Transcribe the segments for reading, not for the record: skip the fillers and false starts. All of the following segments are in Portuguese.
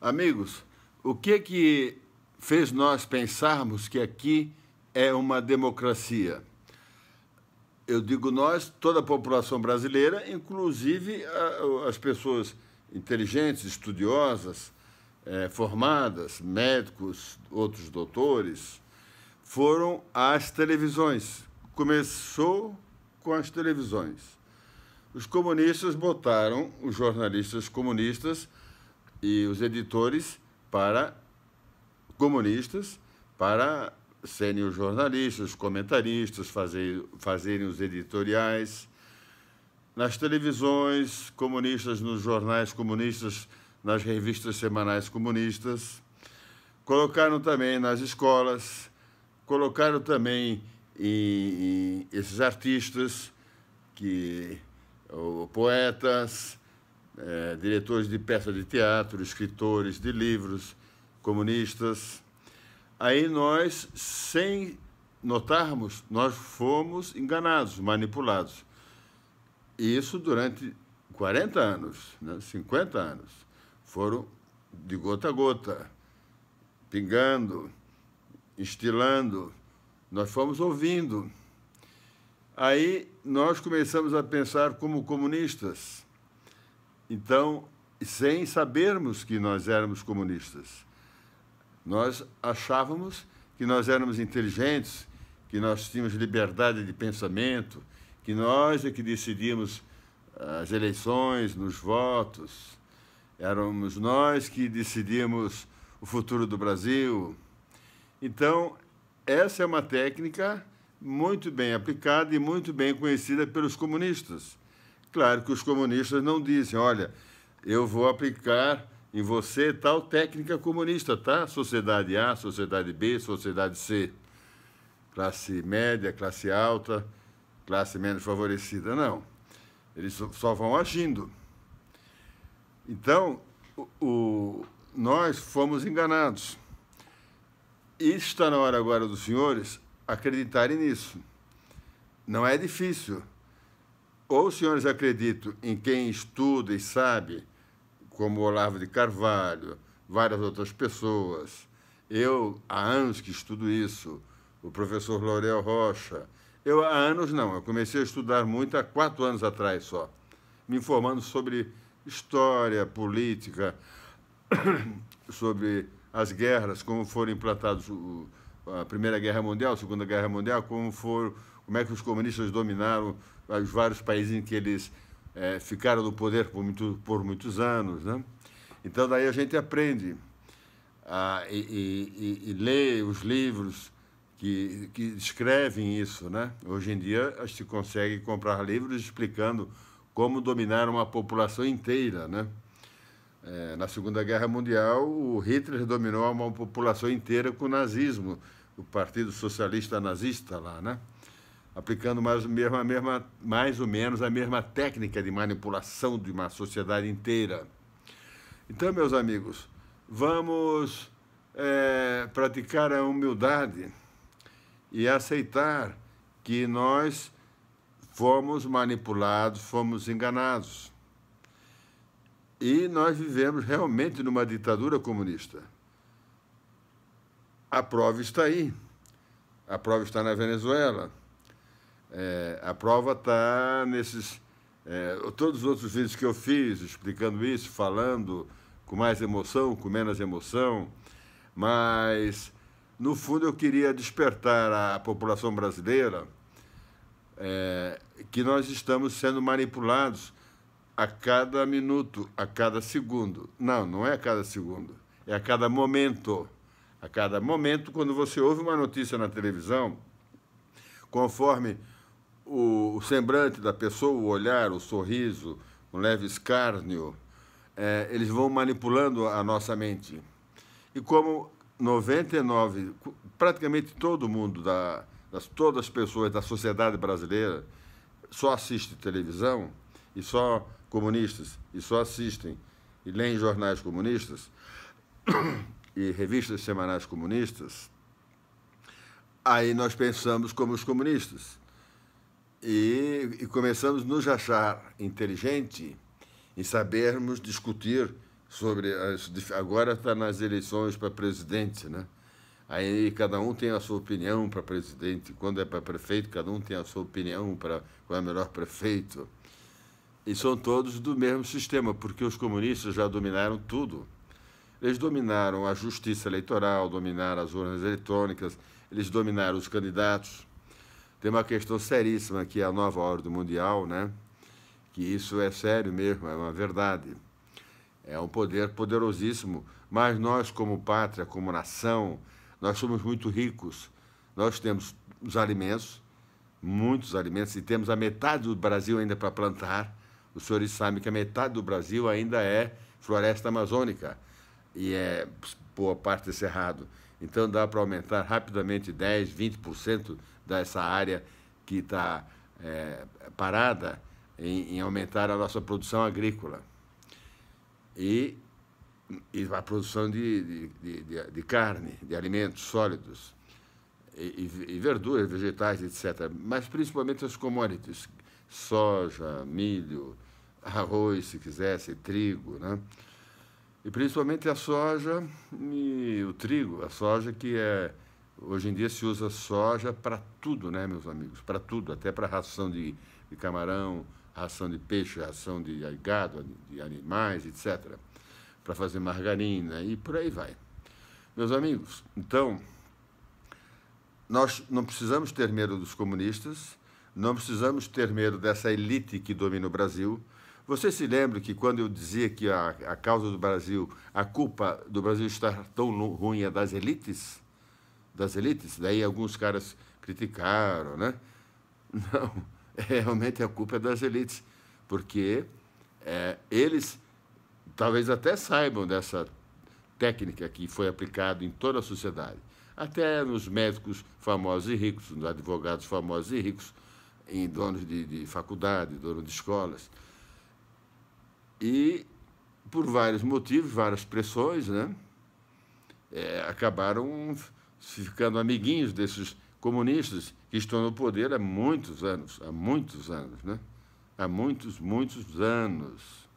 Amigos, o que fez nós pensarmos que aqui é uma democracia? Eu digo nós, toda a população brasileira, inclusive as pessoas inteligentes, estudiosas, formadas, médicos, outros doutores, foram às televisões. Começou com as televisões. Os comunistas botaram os jornalistas comunistas e os editores para comunistas para serem os jornalistas, os comentaristas, fazerem os editoriais. Nas televisões comunistas, nos jornais comunistas, nas revistas semanais comunistas. Colocaram também nas escolas, colocaram também em esses artistas, poetas, diretores de peças de teatro, escritores de livros, comunistas. Aí nós, sem notarmos, nós fomos enganados, manipulados. E isso durante 40 anos, né, 50 anos. Foram de gota a gota, pingando, instilando. Nós fomos ouvindo. Aí nós começamos a pensar como comunistas. Então, sem sabermos que nós éramos comunistas. Nós achávamos que nós éramos inteligentes, que nós tínhamos liberdade de pensamento, que nós é que decidíamos as eleições, nos votos, éramos nós que decidíamos o futuro do Brasil. Então, essa é uma técnica muito bem aplicada e muito bem conhecida pelos comunistas. Claro que os comunistas não dizem, olha, eu vou aplicar em você tal técnica comunista, tá? Sociedade A, sociedade B, sociedade C. Classe média, classe alta, classe menos favorecida. Não. Eles só vão agindo. Então, nós fomos enganados. E está na hora agora dos senhores acreditarem nisso. Não é difícil. Ou os senhores acreditam em quem estuda e sabe, como Olavo de Carvalho, várias outras pessoas. Eu, há anos que estudo isso, o professor Laurel Rocha. Eu, há anos não, eu comecei a estudar muito há 4 anos atrás só, me informando sobre história, política, sobre as guerras, como foram implantados a Primeira Guerra Mundial, a Segunda Guerra Mundial, como é que os comunistas dominaram os vários países em que eles ficaram no poder por muitos anos, né? Então, daí a gente aprende e lê os livros que descrevem isso, né? Hoje em dia, se consegue comprar livros explicando como dominar uma população inteira, né? Na Segunda Guerra Mundial, o Hitler dominou uma população inteira com o nazismo, o Partido Socialista Nazista lá, né? Aplicando mais ou menos a mesma técnica de manipulação de uma sociedade inteira. Então, meus amigos, vamos praticar a humildade e aceitar que nós fomos manipulados, fomos enganados. E nós vivemos realmente numa ditadura comunista. A prova está aí. A prova está na Venezuela. A prova está nesses... todos os outros vídeos que eu fiz, explicando isso, falando com mais emoção, com menos emoção, mas, no fundo, eu queria despertar a população brasileira que nós estamos sendo manipulados a cada minuto, a cada segundo. Não, não é a cada segundo, é a cada momento. A cada momento, quando você ouve uma notícia na televisão, conforme o semblante da pessoa, o olhar, o sorriso, um leve escárnio, eles vão manipulando a nossa mente. E como 99, praticamente todo mundo, todas as pessoas da sociedade brasileira só assiste televisão, e só comunistas, e só assistem e leem jornais comunistas e revistas semanais comunistas, aí nós pensamos como os comunistas. E começamos a nos achar inteligente em sabermos discutir agora está nas eleições para presidente, né? Aí cada um tem a sua opinião para presidente. Quando é para prefeito, cada um tem a sua opinião para qual é o melhor prefeito. E são todos do mesmo sistema, porque os comunistas já dominaram tudo. Eles dominaram a justiça eleitoral, dominaram as urnas eletrônicas, eles dominaram os candidatos. Tem uma questão seríssima que é a nova ordem mundial, né? Que isso é sério mesmo, é uma verdade. É um poder poderosíssimo, mas nós, como pátria, como nação, nós somos muito ricos. Nós temos os alimentos, muitos alimentos, e temos a metade do Brasil ainda para plantar. Os senhores sabem que a metade do Brasil ainda é floresta amazônica e é boa parte cerrado. Então dá para aumentar rapidamente 10%, 20% dessa área que está parada em aumentar a nossa produção agrícola. E a produção de carne, de alimentos sólidos, e verduras, vegetais, etc. Mas principalmente as commodities, soja, milho, arroz, se quisesse, trigo, né? E principalmente a soja e o trigo. A soja que hoje em dia se usa soja para tudo, né, meus amigos? Para tudo, até para ração de camarão, ração de peixe, ração de gado, de animais, etc., para fazer margarina e por aí vai. Meus amigos, então, nós não precisamos ter medo dos comunistas, não precisamos ter medo dessa elite que domina o Brasil. Você se lembra que quando eu dizia que a causa do Brasil, a culpa do Brasil estar tão ruim é das elites? Das elites? Daí alguns caras criticaram, né? Não, realmente a culpa é das elites, porque eles talvez até saibam dessa técnica que foi aplicada em toda a sociedade, até nos médicos famosos e ricos, nos advogados famosos e ricos, em donos de faculdade, donos de escolas. E, por vários motivos, várias pressões, né, acabaram ficando amiguinhos desses comunistas que estão no poder há muitos anos, né? Há muitos anos.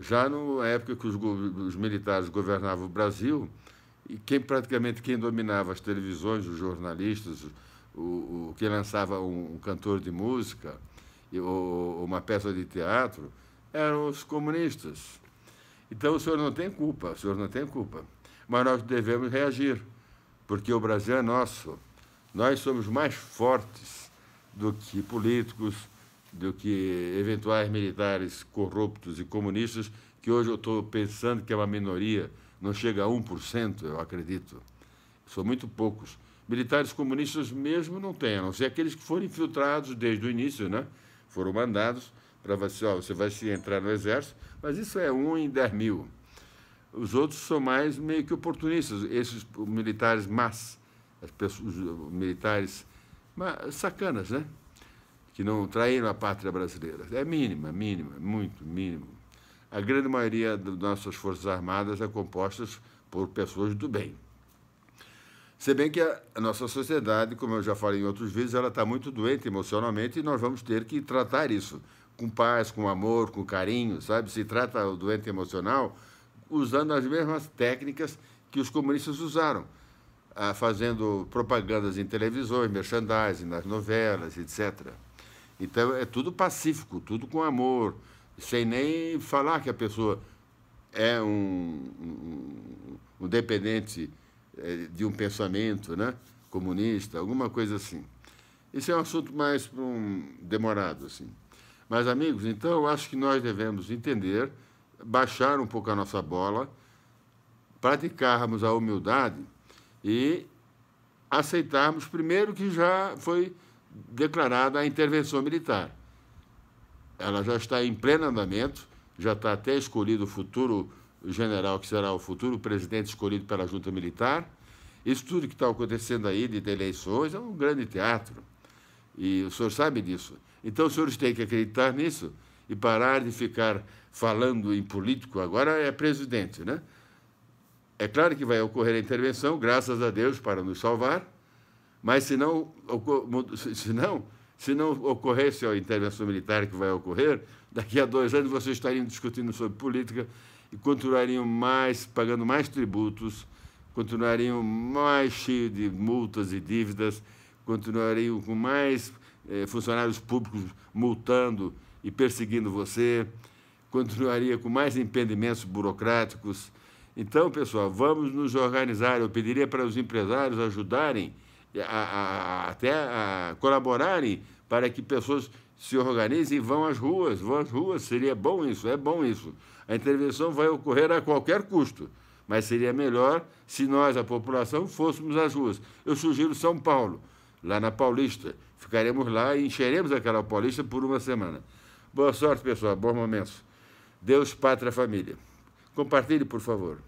Já na época que os militares governavam o Brasil, e praticamente quem dominava as televisões, os jornalistas, quem lançava um cantor de música ou uma peça de teatro, eram os comunistas. Então o senhor não tem culpa, mas nós devemos reagir, porque o Brasil é nosso. Nós somos mais fortes do que políticos, do que eventuais militares corruptos e comunistas, que hoje eu estou pensando que é uma minoria, não chega a 1%, eu acredito. São muito poucos. Militares comunistas mesmo não tem, a não ser aqueles que foram infiltrados desde o início, né? Foram mandados para você vai se entrar no exército, mas isso é 1 em 10 mil. Os outros são mais meio que oportunistas, esses militares más, os militares sacanas, né? Que não traíram a pátria brasileira. É mínima, muito mínimo. A grande maioria das nossas Forças Armadas é composta por pessoas do bem. Se bem que a nossa sociedade, como eu já falei em outros vídeos, ela está muito doente emocionalmente e nós vamos ter que tratar isso com paz, com amor, com carinho, sabe? Se trata o doente emocional usando as mesmas técnicas que os comunistas usaram, fazendo propagandas em televisões, merchandising, nas novelas, etc. Então, é tudo pacífico, tudo com amor, sem nem falar que a pessoa é um dependente de um pensamento, né, comunista, alguma coisa assim. Isso é um assunto mais demorado, assim. Mas, amigos, então, eu acho que nós devemos entender, baixar um pouco a nossa bola, praticarmos a humildade e aceitarmos, primeiro, que já foi declarada a intervenção militar. Ela já está em pleno andamento, já está até escolhido o futuro general, que será o futuro presidente escolhido pela junta militar. Isso tudo que está acontecendo aí de eleições é um grande teatro. E o senhor sabe disso. Então, os senhores têm que acreditar nisso e parar de ficar falando em político. Agora é presidente, né? É claro que vai ocorrer a intervenção, graças a Deus, para nos salvar, mas se não ocorresse a intervenção militar que vai ocorrer, daqui a 2 anos vocês estariam discutindo sobre política e continuariam pagando mais tributos, continuariam mais cheios de multas e dívidas, continuariam com mais funcionários públicos multando e perseguindo você, continuaria com mais impedimentos burocráticos. Então, pessoal, vamos nos organizar. Eu pediria para os empresários ajudarem, até a colaborarem para que pessoas se organizem e vão às ruas. Seria bom isso, é bom isso. A intervenção vai ocorrer a qualquer custo, mas seria melhor se nós, a população, fôssemos às ruas. Eu sugiro São Paulo, lá na Paulista. Ficaremos lá e encheremos aquela Paulista por uma semana. Boa sorte, pessoal. Bons momentos. Deus, pátria, família. Compartilhe, por favor.